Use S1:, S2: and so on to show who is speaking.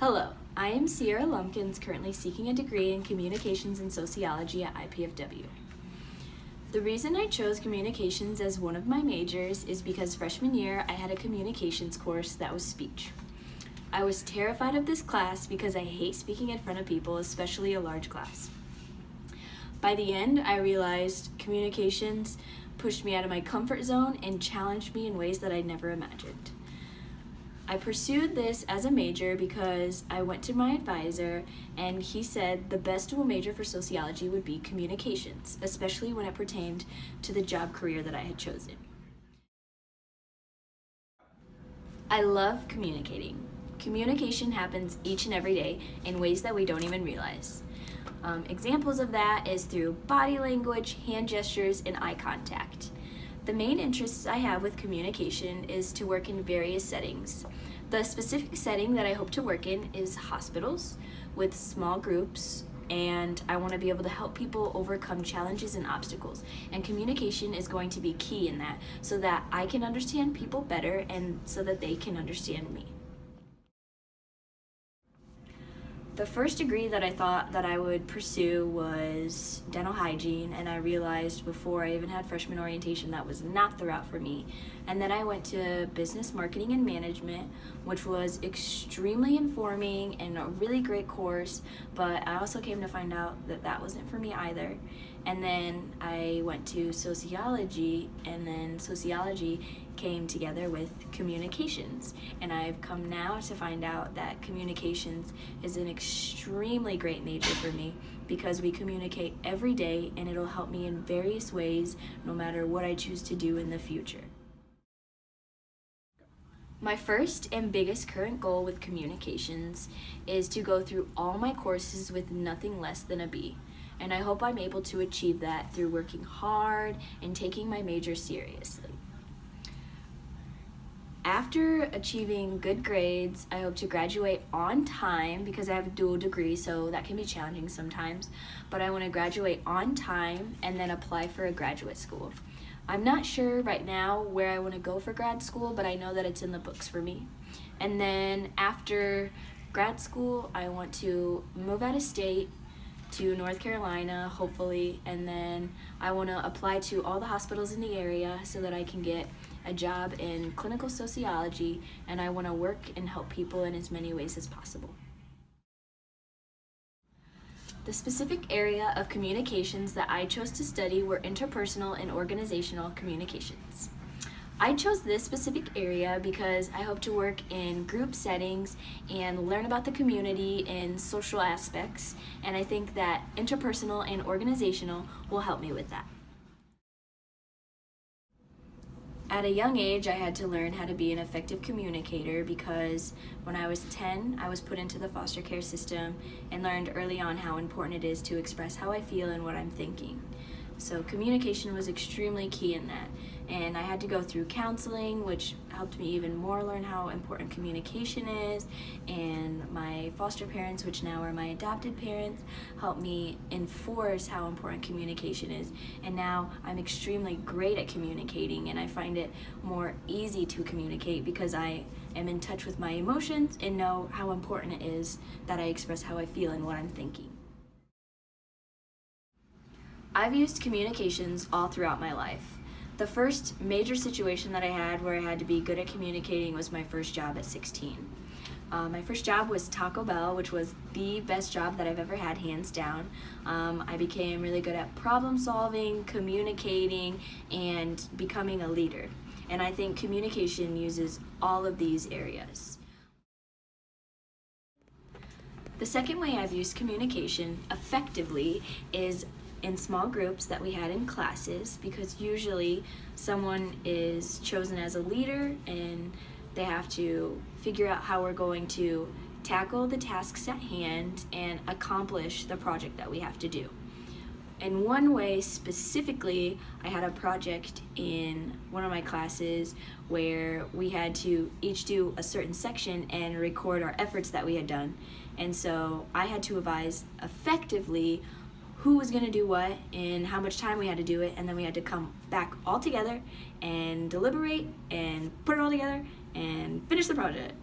S1: Hello, I am Sierra Lumpkins, currently seeking a degree in Communications and Sociology at IPFW. The reason I chose communications as one of my majors is because freshman year I had a communications course that was speech. I was terrified of this class because I hate speaking in front of people, especially a large class. By the end, I realized communications pushed me out of my comfort zone and challenged me in ways that I'd never imagined. I pursued this as a major because I went to my advisor and he said the best dual major for sociology would be communications, especially when it pertained to the job career that I had chosen. I love communicating. Communication happens each and every day in ways that we don't even realize. Examples of that is through body language, hand gestures, and eye contact. The main interests I have with communication is to work in various settings. The specific setting that I hope to work in is hospitals with small groups, and I want to be able to help people overcome challenges and obstacles. And communication is going to be key in that so that I can understand people better and so that they can understand me. The first degree that I thought that I would pursue was dental hygiene, and I realized before I even had freshman orientation that was not the route for me. And then I went to business marketing and management, which was extremely informing and a really great course, but I also came to find out that that wasn't for me either. And then I went to sociology, and then sociology came together with communications. And I've come now to find out that communications is an extremely great major for me because we communicate every day and it'll help me in various ways no matter what I choose to do in the future. My first and biggest current goal with communications is to go through all my courses with nothing less than a B. And I hope I'm able to achieve that through working hard and taking my major seriously. After achieving good grades, I hope to graduate on time because I have a dual degree, so that can be challenging sometimes. But I want to graduate on time and then apply for a graduate school. I'm not sure right now where I want to go for grad school, but I know that it's in the books for me. And then after grad school, I want to move out of state to North Carolina, hopefully, and then I want to apply to all the hospitals in the area so that I can get a job in clinical sociology, and I want to work and help people in as many ways as possible. The specific area of communications that I chose to study were interpersonal and organizational communications. I chose this specific area because I hope to work in group settings and learn about the community and social aspects, and I think that interpersonal and organizational will help me with that. At a young age, I had to learn how to be an effective communicator because when I was 10, I was put into the foster care system and learned early on how important it is to express how I feel and what I'm thinking. So communication was extremely key in that. And I had to go through counseling, which helped me even more learn how important communication is. And my foster parents, which now are my adopted parents, helped me enforce how important communication is. And now I'm extremely great at communicating, and I find it more easy to communicate because I am in touch with my emotions and know how important it is that I express how I feel and what I'm thinking. I've used communications all throughout my life. The first major situation that I had where I had to be good at communicating was my first job at 16. My first job was Taco Bell, which was the best job that I've ever had, hands down. I became really good at problem solving, communicating, and becoming a leader. And I think communication uses all of these areas. The second way I've used communication effectively is in small groups that we had in classes, because usually someone is chosen as a leader and they have to figure out how we're going to tackle the tasks at hand and accomplish the project that we have to do. In one way specifically, I had a project in one of my classes where we had to each do a certain section and record our efforts that we had done. And so I had to advise effectively who was going to do what and how much time we had to do it, and then we had to come back all together and deliberate and put it all together and finish the project.